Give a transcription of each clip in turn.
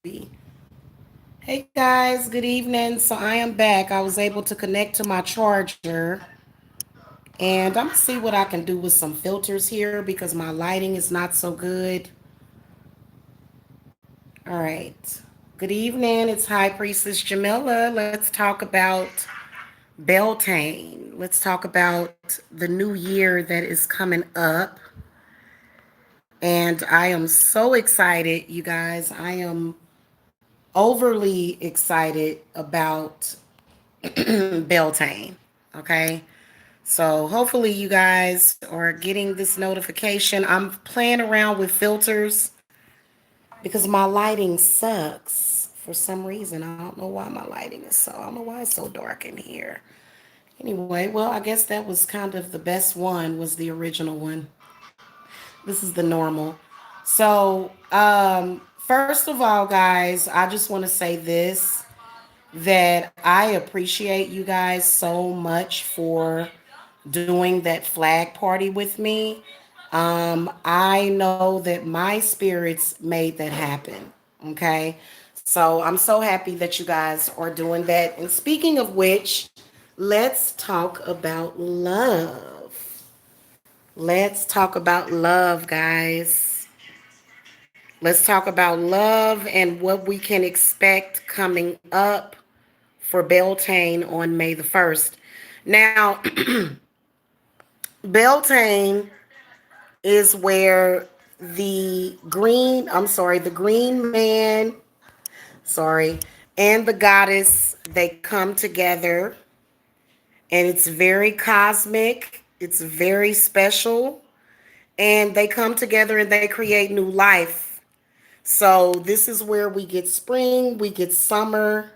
Hey guys, good evening. So I am back. I was able to connect to my charger and I'm gonna see what I can do with some filters here because my lighting is not so good. All right. Good evening. It's High Priestess Jamila. Let's talk about Beltane. Let's talk about the new year that is coming up. And I am so excited, you guys. I am overly excited about Beltane. Okay. So hopefully you guys are getting this notification. I'm playing around with filters because my lighting sucks for some reason. I don't know why my lighting is so. I don't know why it's so dark in here. Anyway, well, I guess that was kind of the best one was the original one. This is the normal. So, first of all, guys, I just want to say this that I appreciate you guys so much for doing that flag party with me. I know that my spirits made that happen. Okay. So I'm so happy that you guys are doing that. And speaking of which, let's talk about love. Let's talk about love, guys. Let's talk about love and what we can expect coming up for Beltane on May the 1st. Now, Beltane is where the green man, sorry, and the goddess, they come together and it's very cosmic, it's very special, and they come together and they create new life. So this is where we get spring, we get summer.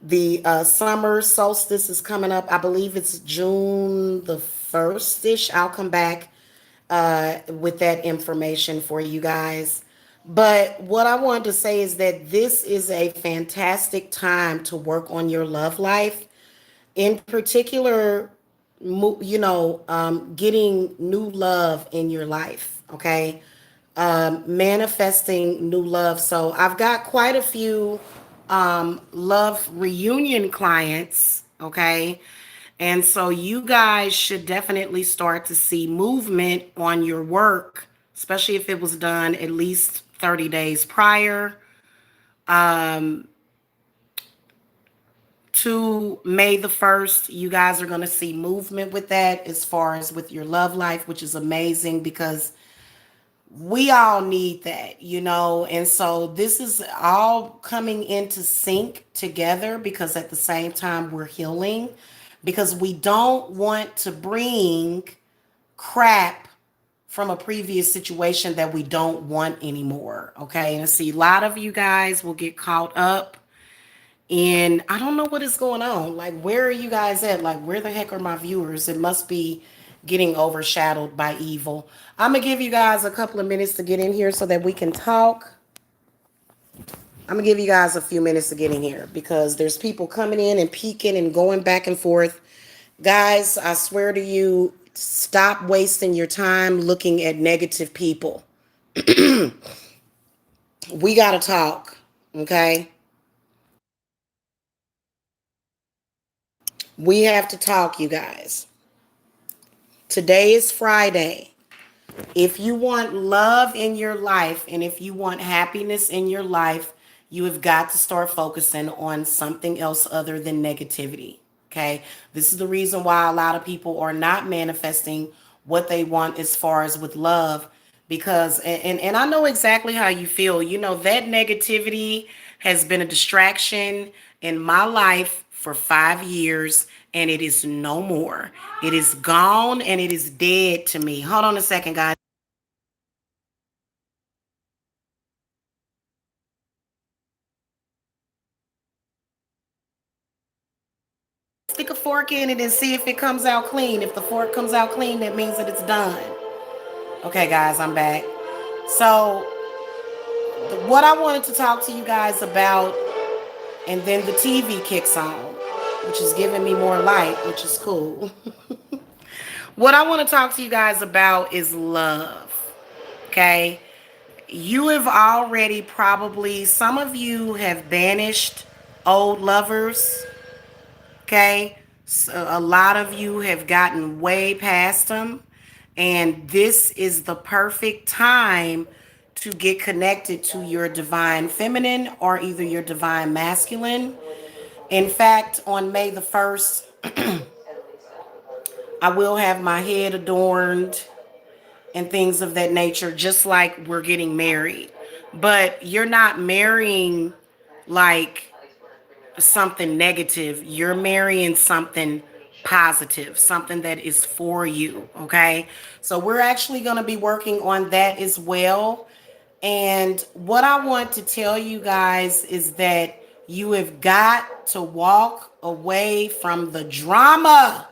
The summer solstice is coming up. I believe it's June the 1st ish. I'll come back with that information for you guys. But what I wanted to say is that this is a fantastic time to work on your love life. In particular, getting new love in your life. Okay. Manifesting new love. So I've got quite a few love reunion clients. Okay. And so you guys should definitely start to see movement on your work, especially if it was done at least 30 days prior to May the 1st. You guys are going to see movement with that as far as with your love life, which is amazing because we all need that, and so this is all coming into sync together because at the same time we're healing because we don't want to bring crap from a previous situation that we don't want anymore. Okay. And see, a lot of you guys will get caught up in, I don't know what is going on. Like, where are you guys at? Like, where the heck are my viewers? It must be getting overshadowed by evil. I'm going to give you guys a couple of minutes to get in here so that we can talk. I'm going to give you guys a few minutes to get in here because there's people coming in and peeking and going back and forth. Guys, I swear to you, stop wasting your time looking at negative people. We got to talk, okay? We have to talk, you guys. Today is Friday. If you want love in your life and if you want happiness in your life, you have got to start focusing on something else other than negativity. Okay. This is the reason why a lot of people are not manifesting what they want as far as with love. Because, and I know exactly how you feel. That negativity has been a distraction in my life for 5 years and it is no more. It is gone and it is dead to me. Hold on a second, guys. Stick a fork in it and see if it comes out clean. If the fork comes out clean, that means that it's done. Okay, guys, I'm back. So, what I wanted to talk to you guys about, and then the TV kicks on, which is giving me more light, which is cool. What I want to talk to you guys about is love. Okay? You have already probably, some of you have banished old lovers, okay? So a lot of you have gotten way past them, and this is the perfect time to get connected to your divine feminine or either your divine masculine. In fact, on May the 1st, I will have my head adorned and things of that nature, just like we're getting married. But you're not marrying like something negative. You're marrying something positive, something that is for you. Okay. So we're actually going to be working on that as well. And what I want to tell you guys is that you have got to walk away from the drama.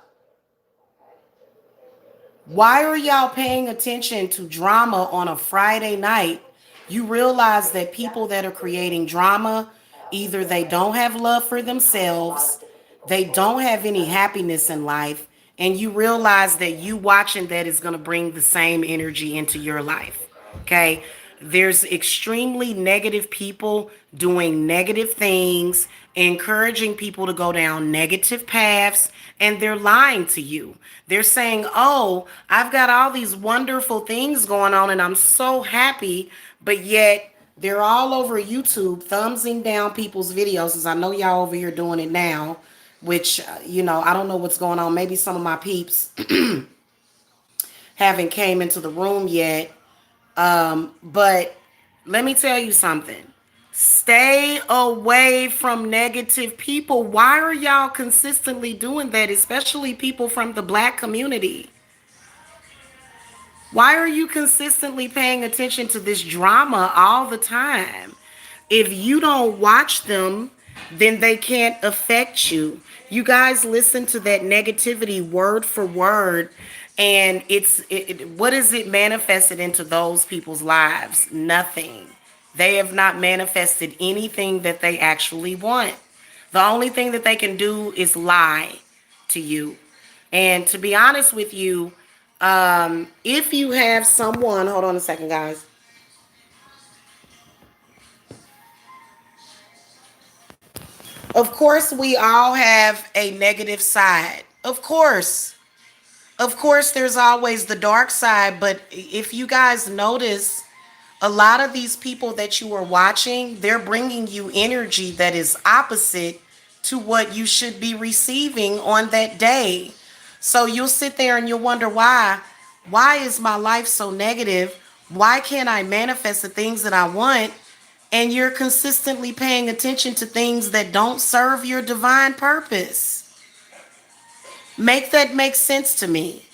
Why are y'all paying attention to drama on a Friday night? You realize that people that are creating drama, either they don't have love for themselves, they don't have any happiness in life, and you realize that you watching that is going to bring the same energy into your life. Okay? There's extremely negative people doing negative things, encouraging people to go down negative paths, and they're lying to you. They're saying, "Oh, I've got all these wonderful things going on and I'm so happy," but yet they're all over YouTube thumbsing down people's videos. As I know y'all over here doing it now, which, I don't know what's going on. Maybe some of my peeps haven't came into the room yet. But let me tell you something. Stay away from negative people. Why are y'all consistently doing that, especially people from the black community? Why are you consistently paying attention to this drama all the time? If you don't watch them, then they can't affect you. You guys listen to that negativity word for word, and what is it manifested into those people's lives? Nothing. They have not manifested anything that they actually want. The only thing that they can do is lie to you. And to be honest with you, if you have someone, hold on a second, guys. Of course, we all have a negative side. Of course. Of course, there's always the dark side. But if you guys notice, a lot of these people that you are watching, they're bringing you energy that is opposite to what you should be receiving on that day. So you'll sit there and you'll wonder why. Why is my life so negative? Why can't I manifest the things that I want? And you're consistently paying attention to things that don't serve your divine purpose. Make that make sense to me.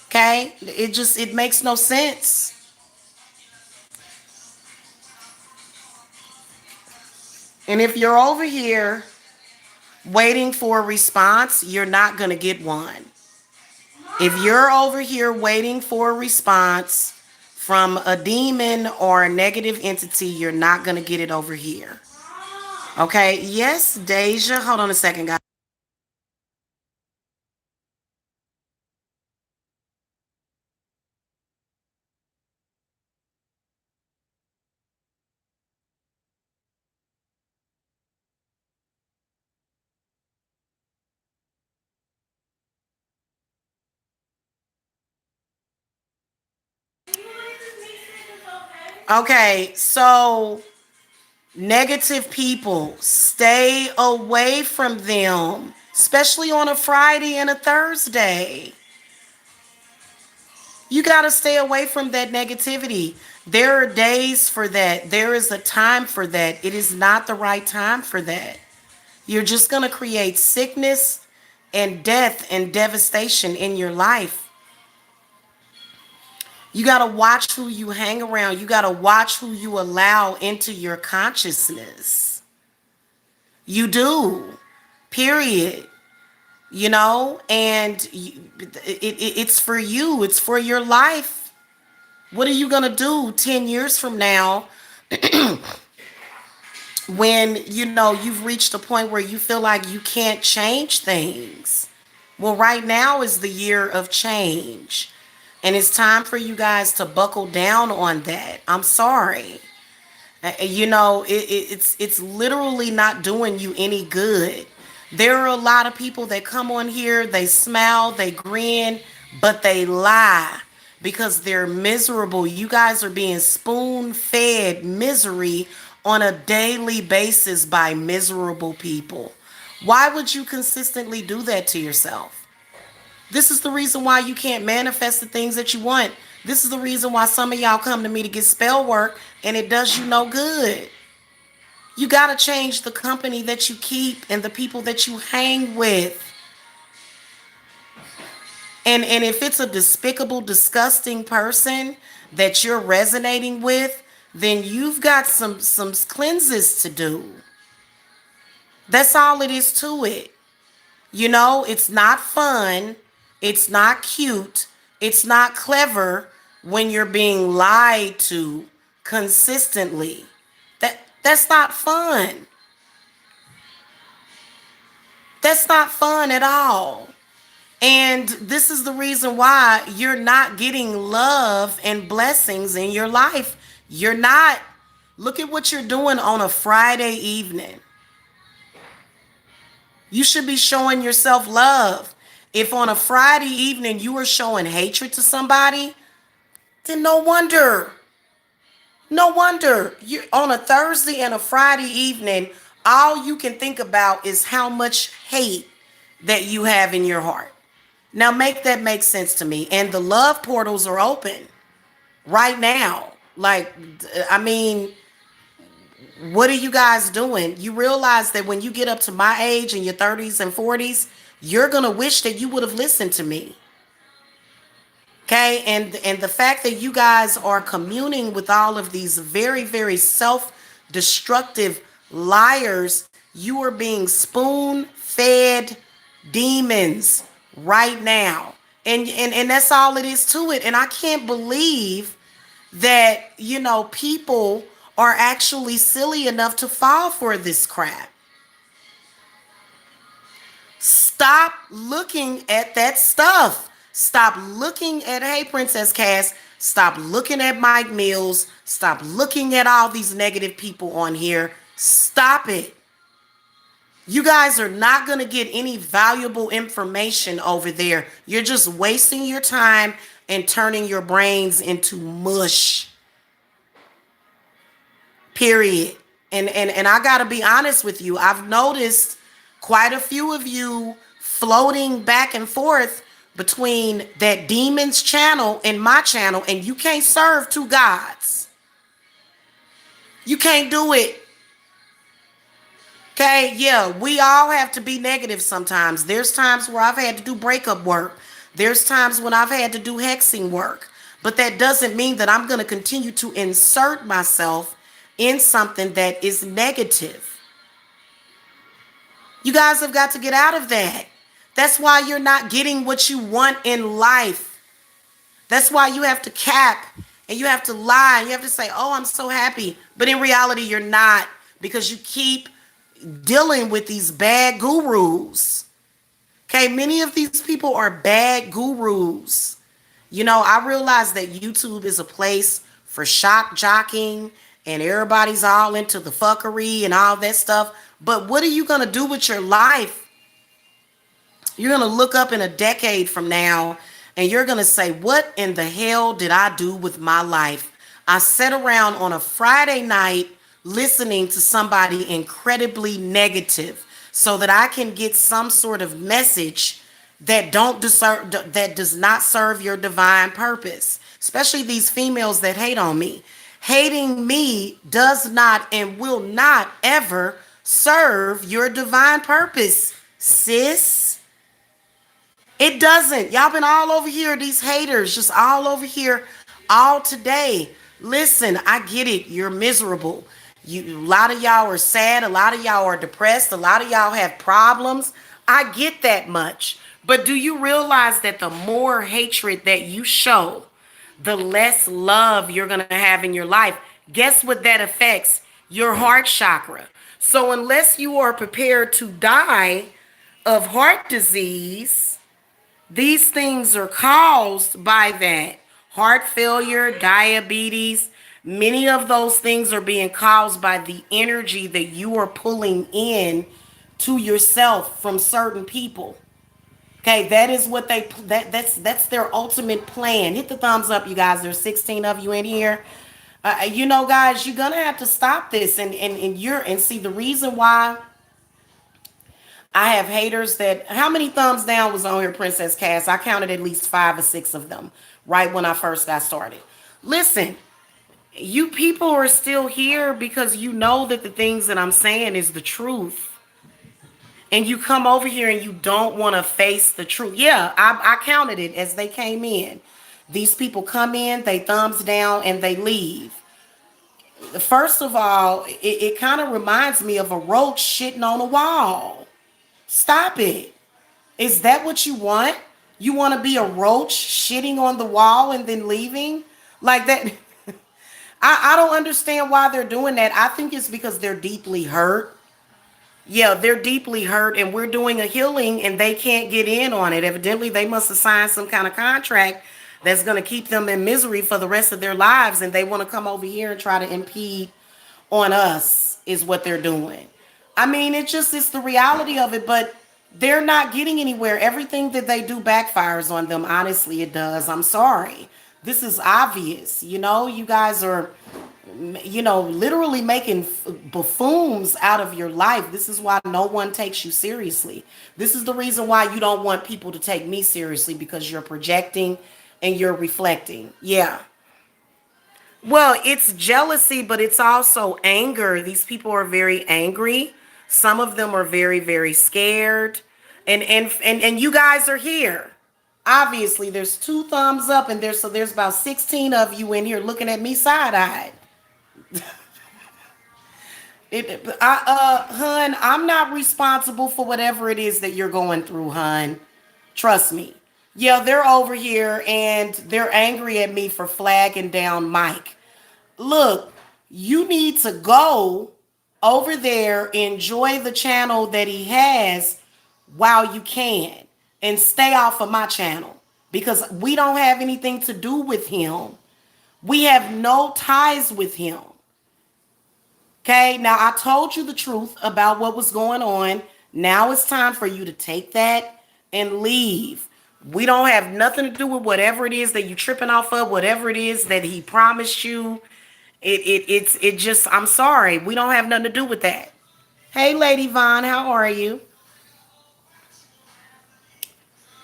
Okay? It makes no sense. And if you're over here waiting for a response, you're not going to get one. If you're over here waiting for a response from a demon or a negative entity, you're not going to get it over here. Okay? Yes, Deja. Hold on a second, guys. Okay, so negative people, stay away from them, especially on a Friday and a Thursday. You got to stay away from that negativity. There are days for that. There is a time for that. It is not the right time for that. You're just going to create sickness and death and devastation in your life. You got to watch who you hang around. You got to watch who you allow into your consciousness. You do. Period. And it's for you. It's for your life. What are you going to do 10 years from now when, you've reached a point where you feel like you can't change things? Well, right now is the year of change. And it's time for you guys to buckle down on that. I'm sorry. It's literally not doing you any good. There are a lot of people that come on here, they smile, they grin, but they lie because they're miserable. You guys are being spoon fed misery on a daily basis by miserable people. Why would you consistently do that to yourself? This is the reason why you can't manifest the things that you want. This is the reason why some of y'all come to me to get spell work and it does you no good. You got to change the company that you keep and the people that you hang with. And if it's a despicable, disgusting person that you're resonating with, then you've got some cleanses to do. That's all it is to it. It's not fun. It's not cute. It's not clever when you're being lied to consistently. That's not fun. That's not fun at all. And this is the reason why you're not getting love and blessings in your life. You're not. Look at what you're doing on a Friday evening. You should be showing yourself love. If on a Friday evening you are showing hatred to somebody, then no wonder. No wonder. You on a Thursday and a Friday evening, all you can think about is how much hate that you have in your heart. Now make that make sense to me. And the love portals are open right now. Like, I mean, what are you guys doing? You realize that when you get up to my age in your 30s and 40s, you're going to wish that you would have listened to me. Okay? And the fact that you guys are communing with all of these very, very self-destructive liars, you are being spoon-fed demons right now. And that's all it is to it. And I can't believe that, people are actually silly enough to fall for this crap. Stop looking at that stuff. Stop looking at, hey, Princess Cass. Stop looking at Mike Mills. Stop looking at all these negative people on here. Stop it. You guys are not going to get any valuable information over there. You're just wasting your time and turning your brains into mush. Period. And I got to be honest with you. I've noticed quite a few of you floating back and forth between that demon's channel and my channel, and you can't serve two gods. You can't do it. Okay, yeah, we all have to be negative sometimes. There's times where I've had to do breakup work. There's times when I've had to do hexing work. But that doesn't mean that I'm going to continue to insert myself in something that is negative. You guys have got to get out of that. That's why you're not getting what you want in life. That's why you have to cap and you have to lie. And you have to say, oh, I'm so happy. But in reality, you're not, because you keep dealing with these bad gurus. Okay, many of these people are bad gurus. I realize that YouTube is a place for shock jocking and everybody's all into the fuckery and all that stuff. But what are you going to do with your life? You're going to look up in a decade from now and you're going to say, what in the hell did I do with my life? I sat around on a Friday night listening to somebody incredibly negative so that I can get some sort of message that does not serve your divine purpose. Especially these females that hate on me. Hating me does not and will not ever serve your divine purpose, sis. It doesn't. Y'all been all over here, these haters, just all over here all today. Listen, I get it. You're miserable. A lot of y'all are sad. A lot of y'all are depressed. A lot of y'all have problems. I get that much. But do you realize that the more hatred that you show, the less love you're going to have in your life? Guess what that affects? Your heart chakra. So unless you are prepared to die of heart disease, These things are caused by that. Heart failure, diabetes, many of those things are being caused by the energy that you are pulling in to yourself from certain people. Okay, that is what that's their ultimate plan. Hit the thumbs up, you guys. There's 16 of you in here. Guys, you're gonna have to stop this, and see the reason why I have haters that. How many thumbs down was on here, Princess Cass? I counted at least 5 or 6 of them right when I first got started. Listen, you people are still here because you know that the things that I'm saying is the truth. And you come over here and you don't want to face the truth. Yeah, I counted it as they came in. These people come in, they thumbs down, and they leave. First of all, it kind of reminds me of a roach shitting on a wall. Stop it. Is that what you want? You want to be a roach shitting on the wall and then leaving? Like that? I don't understand why they're doing that. I think it's because they're deeply hurt. Yeah, they're deeply hurt, and we're doing a healing and they can't get in on it. Evidently, they must have signed some kind of contract that's going to keep them in misery for the rest of their lives, and they want to come over here and try to impede on us, is what they're doing. I mean, it's the reality of it, but they're not getting anywhere. Everything that they do backfires on them. Honestly, it does. I'm sorry. This is obvious. You guys are literally making buffoons out of your life. This is why no one takes you seriously. This is the reason why you don't want people to take me seriously, because you're projecting and you're reflecting. Yeah. Well, it's jealousy, but it's also anger. These people are very angry. Some of them are very, very scared. And you guys are here. Obviously, there's 2 thumbs up, and there's about 16 of you in here looking at me side-eyed. Hun, I'm not responsible for whatever it is that you're going through, hun. Trust me. Yeah, they're over here and they're angry at me for flagging down Mike. Look, you need to go over there, enjoy the channel that he has while you can, and stay off of my channel, because we don't have anything to do with him. We have no ties with him. Okay, now I told you the truth about what was going on. Now it's time for you to take that and leave. We don't have nothing to do with whatever it is that you tripping off of, whatever it is that he promised you. It just, I'm sorry. We don't have nothing to do with that. Hey, Lady Vaughn, how are you?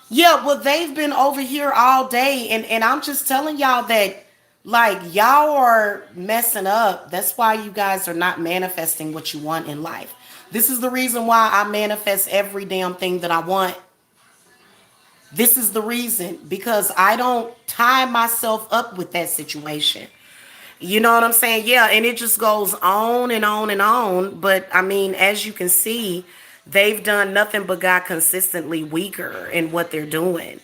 Yeah, well, they've been over here all day, and I'm just telling y'all that, like, y'all are messing up. That's why you guys are not manifesting what you want in life. This is the reason why I manifest every damn thing that I want. This is the reason, because I don't tie myself up with that situation. You know what I'm saying? Yeah, and it just goes on and on and on. But I mean, as you can see, they've done nothing but got consistently weaker in what they're doing.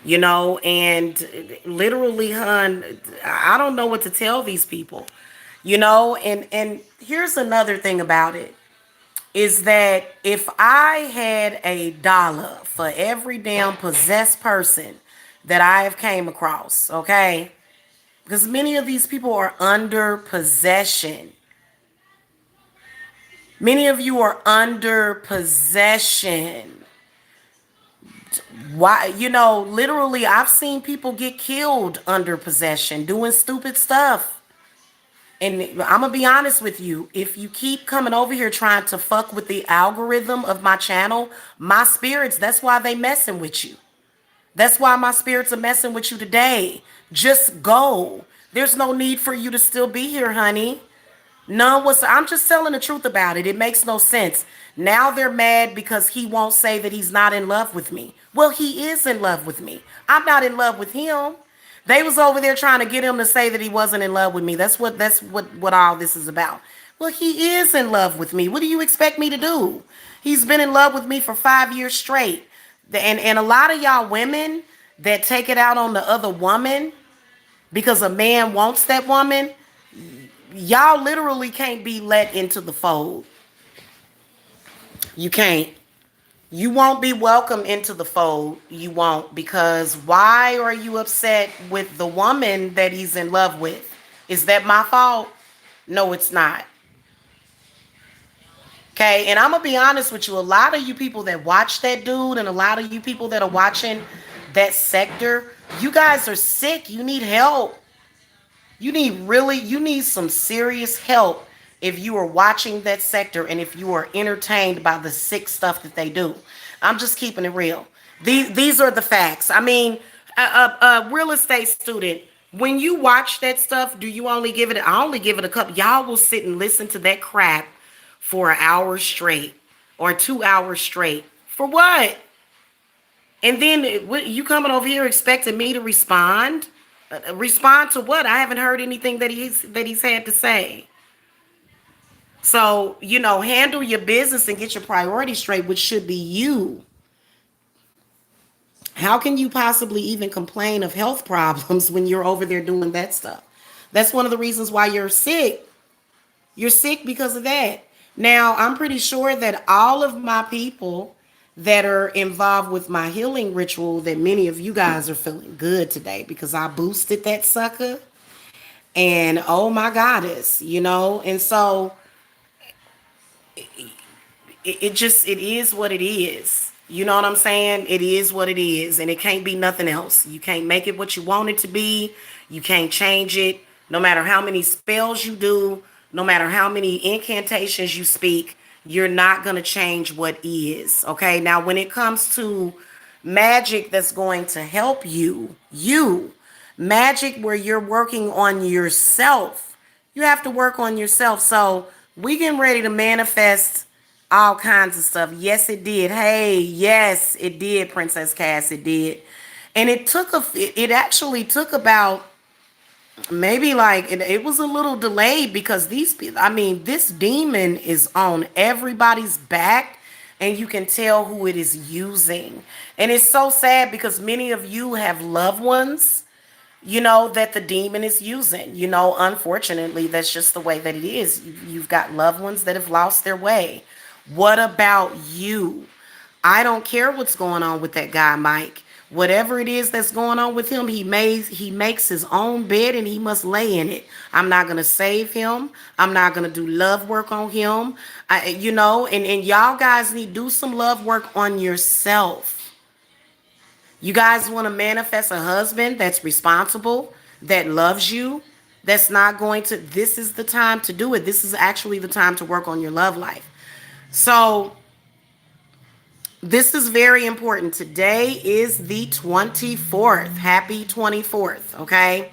And literally, hun, I don't know what to tell these people. And here's another thing about it, is that if I had $1 for every damn possessed person that I have came across, okay? Because many of these people are under possession. Many of you are under possession. Why, literally, I've seen people get killed under possession, doing stupid stuff. And I'm going to be honest with you. If you keep coming over here trying to fuck with the algorithm of my channel, my spirits, that's why they messing with you. That's why my spirits are messing with you today. Just go. There's no need for you to still be here, honey. I'm just telling the truth about it. It makes no sense. Now they're mad because he won't say that he's not in love with me. Well, he is in love with me. I'm not in love with him. They was over there trying to get him to say that he wasn't in love with me. That's what all this is about. Well, he is in love with me. What do you expect me to do? He's been in love with me for 5 years straight. And a lot of y'all women that take it out on the other woman because a man wants that woman, y'all literally can't be let into the fold. You can't. You won't be welcome into the fold. You won't, because why are you upset with the woman that he's in love with? Is that my fault? No, it's not. Okay, and I'm gonna be honest with you. A lot of you people that watch that dude, and a lot of you people that are watching that sector, you guys are sick. You need help. You need some serious help if you are watching that sector and if you are entertained by the sick stuff that they do. I'm just keeping it real. These are the facts. I mean, a real estate student, when you watch that stuff, do you only give it? I only give it a couple. Y'all will sit and listen to that crap for an hour straight or 2 hours straight. For what? And then you coming over here expecting me to respond? Respond to what? I haven't heard anything that he's had to say. So, handle your business and get your priorities straight, which should be you. How can you possibly even complain of health problems when you're over there doing that stuff? That's one of the reasons why you're sick. You're sick because of that. Now, I'm pretty sure that all of my people that are involved with my healing ritual, that many of you guys are feeling good today because I boosted that sucker. And oh my goddess. And so it is what it is. You know what I'm saying? It is what it is, and it can't be nothing else. You can't make it what you want it to be. You can't change it. No matter how many spells you do, no matter how many incantations you speak, you're not going to change what is. Okay? Now, when it comes to magic that's going to help you, magic where you're working on yourself, you have to work on yourself. So we getting ready to manifest all kinds of stuff. Yes, it did. Hey, yes, it did, Princess Cass. It did. And it actually took about maybe like it was a little delayed because these people, I mean, this demon is on everybody's back and you can tell who it is using. And it's so sad because many of you have loved ones, that the demon is using. Unfortunately, that's just the way that it is. You've got loved ones that have lost their way. What about you? I don't care what's going on with that guy, Mike. Whatever it is that's going on with him, he makes his own bed and he must lay in it. I'm not gonna save him. I'm not gonna do love work on him. And y'all guys need to do some love work on yourself. You guys want to manifest a husband that's responsible, that loves you, that's not going to. This is the time to do it. This is actually the time to work on your love life. So this is very important. Today is the 24th. Happy 24th, okay?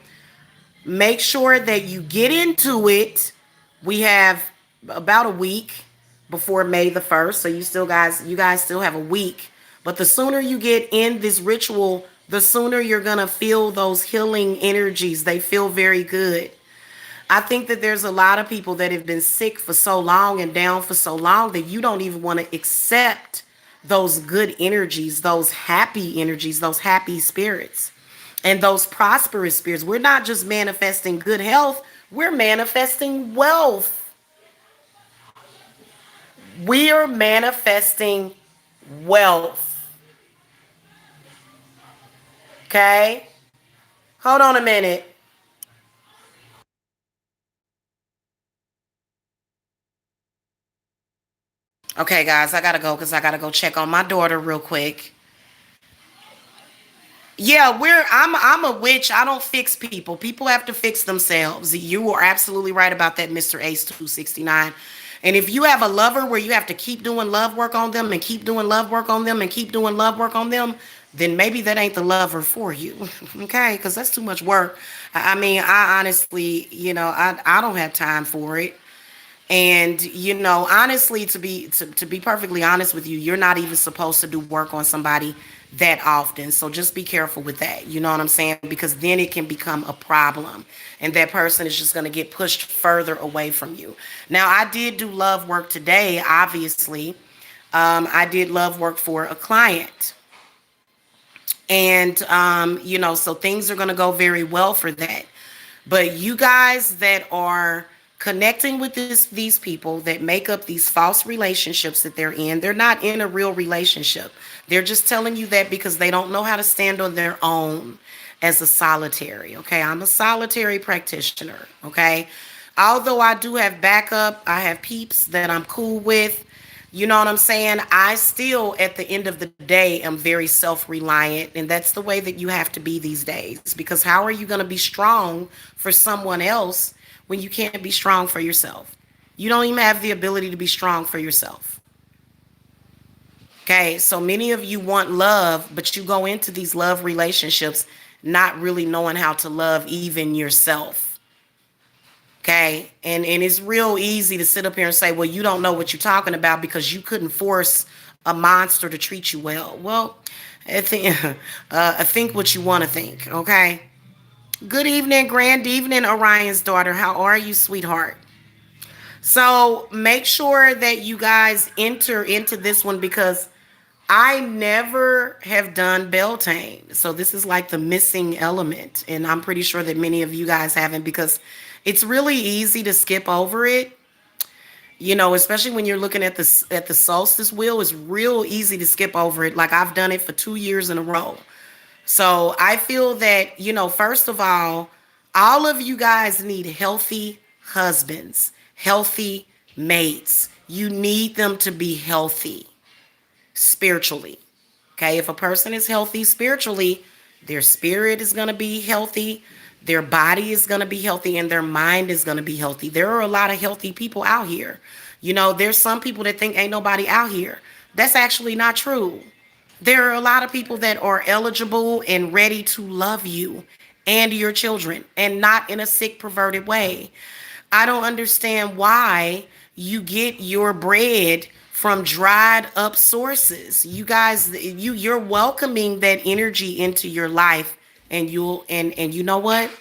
Make sure that you get into it. We have about a week before May the 1st. So you guys still have a week. But the sooner you get in this ritual, the sooner you're going to feel those healing energies. They feel very good. I think that there's a lot of people that have been sick for so long and down for so long that you don't even want to accept those good energies, those happy spirits, and those prosperous spirits. We're not just manifesting good health, we're manifesting wealth. We are manifesting wealth. Okay? Hold on a minute. Okay, guys, I gotta go because I gotta go check on my daughter real quick. Yeah, I'm a witch. I don't fix people. People have to fix themselves. You are absolutely right about that, Mr. Ace 269. And if you have a lover where you have to keep doing love work on them and keep doing love work on them and keep doing love work on them, then maybe that ain't the lover for you. Okay? Because that's too much work. I mean, I honestly, I don't have time for it. And honestly, to be perfectly honest with you, you're not even supposed to do work on somebody that often. So just be careful with that. You know what I'm saying? Because then it can become a problem and that person is just going to get pushed further away from you. Now, I did do love work today, obviously. I did love work for a client. And so things are going to go very well for that. But you guys that are connecting with these people that make up these false relationships that they're in. They're not in a real relationship. They're just telling you that because they don't know how to stand on their own as a solitary. Okay, I'm a solitary practitioner. Okay, although I do have backup, I have peeps that I'm cool with. You know what I'm saying? I still, at the end of the day, am very self reliant. And that's the way that you have to be these days. Because how are you going to be strong for someone else when you can't be strong for yourself? You don't even have the ability to be strong for yourself. Okay. So many of you want love, but you go into these love relationships not really knowing how to love even yourself. Okay. And it's real easy to sit up here and say, well, you don't know what you're talking about because you couldn't force a monster to treat you well. Well, I think what you want to think. Okay. Good evening, grand evening, Orion's daughter. How are you, sweetheart? So make sure that you guys enter into this one because I never have done Beltane. So this is like the missing element. And I'm pretty sure that many of you guys haven't because it's really easy to skip over it. You know, especially when you're looking at the solstice wheel, it's real easy to skip over it. Like I've done it for 2 years in a row. So I feel that, first of all of you guys need healthy husbands, healthy mates. You need them to be healthy spiritually. Okay, if a person is healthy spiritually, their spirit is going to be healthy, their body is going to be healthy, and their mind is going to be healthy. There are a lot of healthy people out here. There's some people that think ain't nobody out here. That's actually not true. There are a lot of people that are eligible and ready to love you and your children and not in a sick, perverted way. I don't understand why you get your bread from dried up sources. You guys, you're welcoming that energy into your life, and and you know what?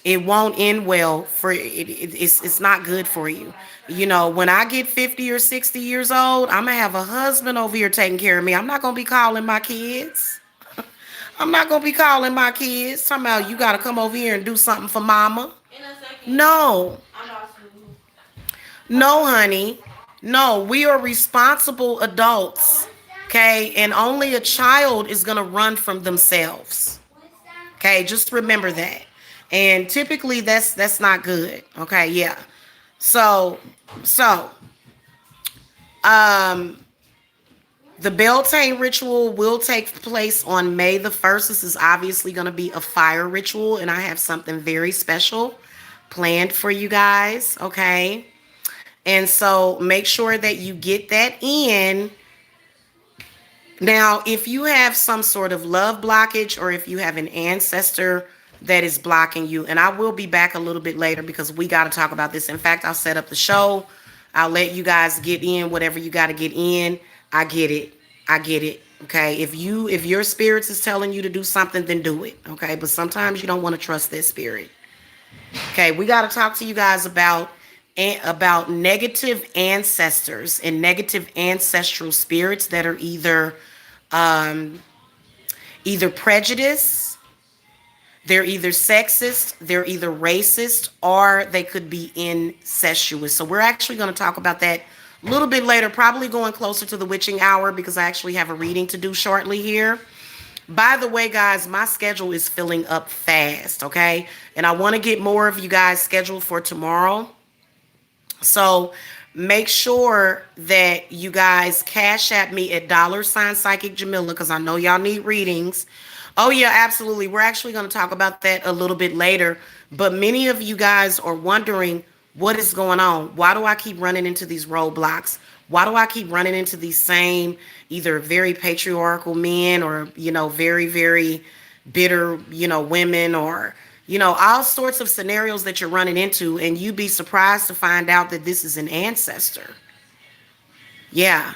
It won't end well for it's not good for you. When I get 50 or 60 years old, I'm gonna have a husband over here taking care of me. I'm not gonna be calling my kids. I'm not gonna be calling my kids. Somehow you gotta come over here and do something for mama. No. No, honey. No, we are responsible adults. Okay. And only a child is going to run from themselves. Okay. Just remember that. And typically that's not good. Okay. Yeah. So, so, um, the Beltane ritual will take place on May the 1st. This is obviously going to be a fire ritual, and I have something very special planned for you guys. Okay. And so make sure that you get that in. Now, if you have some sort of love blockage or if you have an ancestor that is blocking you, and I will be back a little bit later because we got to talk about this. In fact, I'll set up the show. I'll let you guys get in whatever you got to get in. I get it. I get it. Okay. If your spirits is telling you to do something, then do it. Okay. But sometimes you don't want to trust that spirit. Okay. We got to talk to you guys about negative ancestors and negative ancestral spirits that are um, either prejudice, they're either sexist, they're either racist, or they could be incestuous. So we're actually going to talk about that a little bit later, probably going closer to the witching hour because I actually have a reading to do shortly here. By the way, guys, my schedule is filling up fast, okay? And I want to get more of you guys scheduled for tomorrow. So make sure that you guys cash at me at $Psychic Jamila because I know y'all need readings. Oh yeah, absolutely. We're actually going to talk about that a little bit later. But many of you guys are wondering what is going on. Why do I keep running into these roadblocks? Why do I keep running into these same either very patriarchal men or, very, very bitter, women or all sorts of scenarios that you're running into, and you'd be surprised to find out that this is an ancestor. Yeah.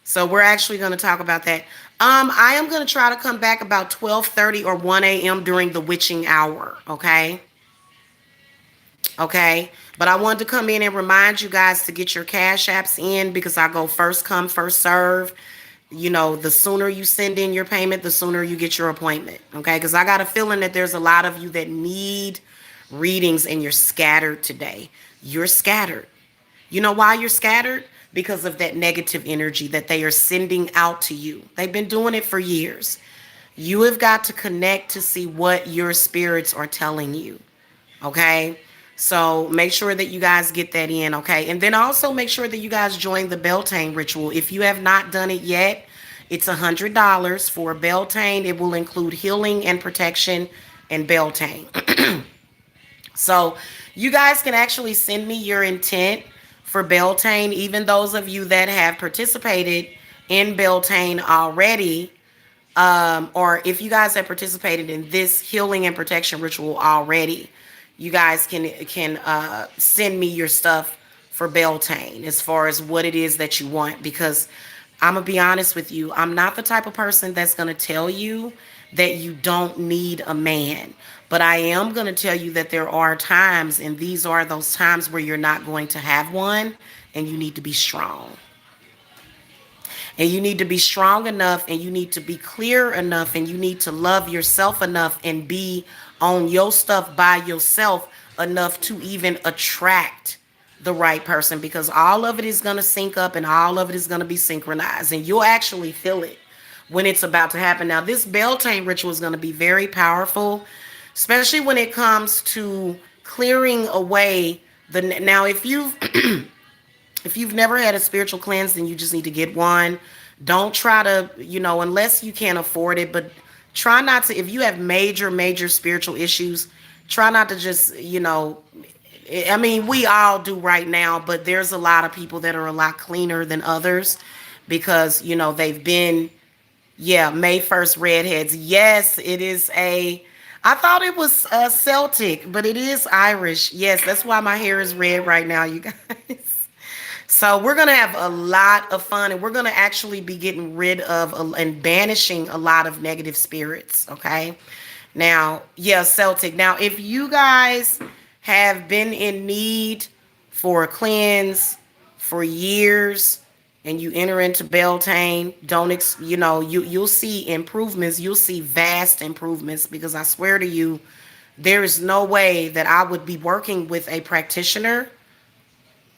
So we're actually going to talk about that. I am going to try to come back about 12:30 or 1 a.m. during the witching hour. Okay. Okay. But I wanted to come in and remind you guys to get your cash apps in because I go first come, first serve. The sooner you send in your payment, the sooner you get your appointment. Okay. Because I got a feeling that there's a lot of you that need readings and you're scattered today. You're scattered. You know why you're scattered? Because of that negative energy that they are sending out to you. They've been doing it for years. You have got to connect to see what your spirits are telling you. Okay? So make sure that you guys get that in, okay? And then also make sure that you guys join the Beltane ritual. If you have not done it yet, it's $100 for Beltane. It will include healing and protection and Beltane. So you guys can actually send me your intent for Beltane, even those of you that have participated in Beltane already, or if you guys have participated in this healing and protection ritual already, you guys can send me your stuff for Beltane as far as what it is that you want, because I'm gonna be honest with you, I'm not the type of person that's gonna tell you that you don't need a man. But I am going to tell you that there are times, and these are those times where you're not going to have one, and you need to be strong. And you need to be strong enough, and you need to be clear enough, and you need to love yourself enough and be on your stuff by yourself enough to even attract the right person, because all of it is going to sync up and all of it is going to be synchronized, and you'll actually feel it when it's about to happen. Now, this Beltane ritual is going to be very powerful, especially when it comes to clearing away the. Now, if you've if you've never had a spiritual cleanse, then you just need to get one. Don't try to, unless you can't afford it, but try not to. If you have major spiritual issues, try not to just, I mean, we all do right now, but there's a lot of people that are a lot cleaner than others because, they've been, yeah, May 1st redheads. Yes, it is I thought it was Celtic, but it is Irish. Yes, that's why my hair is red right now, you guys. So we're going to have a lot of fun, and we're going to actually be getting rid of and banishing a lot of negative spirits, okay? Now, yeah, Celtic. Now, if you guys have been in need for a cleanse for years and you enter into Beltane, you'll see improvements. You'll see vast improvements, because I swear to you, there is no way that I would be working with a practitioner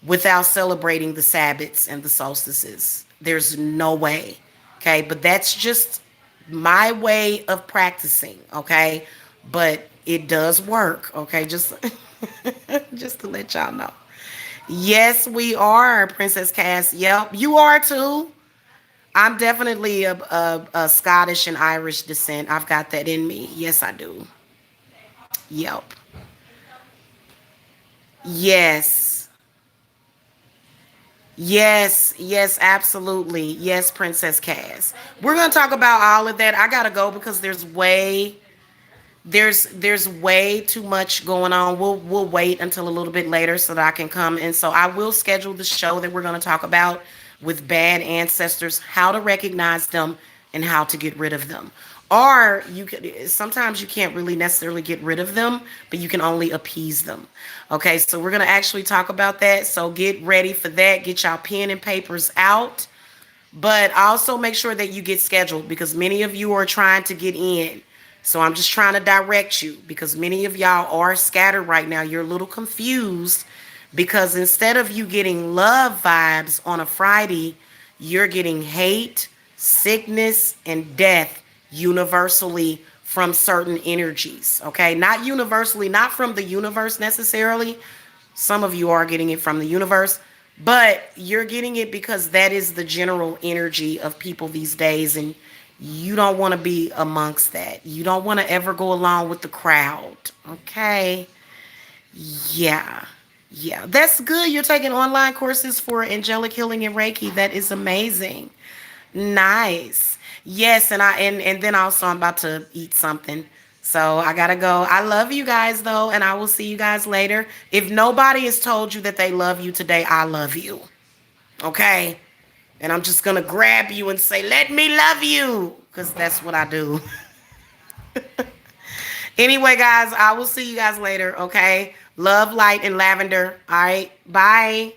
without celebrating the Sabbats and the solstices. There's no way. Okay, but that's just my way of practicing, okay? But it does work, okay? Just just to let y'all know. Yes, we are, Princess Cass. Yep, you are too. I'm definitely a Scottish and Irish descent. I've got that in me. Yes, I do. Yep. Yes. Yes, absolutely. Yes, Princess Cass. We're gonna talk about all of that. I gotta go because there's way too much going on. We'll wait until a little bit later so that I can come. And so I will schedule the show that we're going to talk about with bad ancestors, how to recognize them and how to get rid of them. Or you could, sometimes you can't really necessarily get rid of them, but you can only appease them. Okay, so we're going to actually talk about that. So get ready for that. Get y'all pen and papers out. But also make sure that you get scheduled, because many of you are trying to get in. So I'm just trying to direct you, because many of y'all are scattered right now. You're a little confused because instead of you getting love vibes on a Friday, you're getting hate, sickness, and death universally from certain energies. Okay, not universally, not from the universe necessarily. Some of you are getting it from the universe, but you're getting it because that is the general energy of people these days, and you don't want to be amongst that. You don't want to ever go along with the crowd. Okay? Yeah. Yeah. That's good. You're taking online courses for angelic healing and Reiki. That is amazing. Nice. Yes, and then also I'm about to eat something. So I gotta go. I love you guys though, and I will see you guys later. If nobody has told you that they love you today, I love you. Okay? And I'm just gonna grab you and say, let me love you. Because that's what I do. Anyway, guys, I will see you guys later. Okay? Love, light, and lavender. All right. Bye.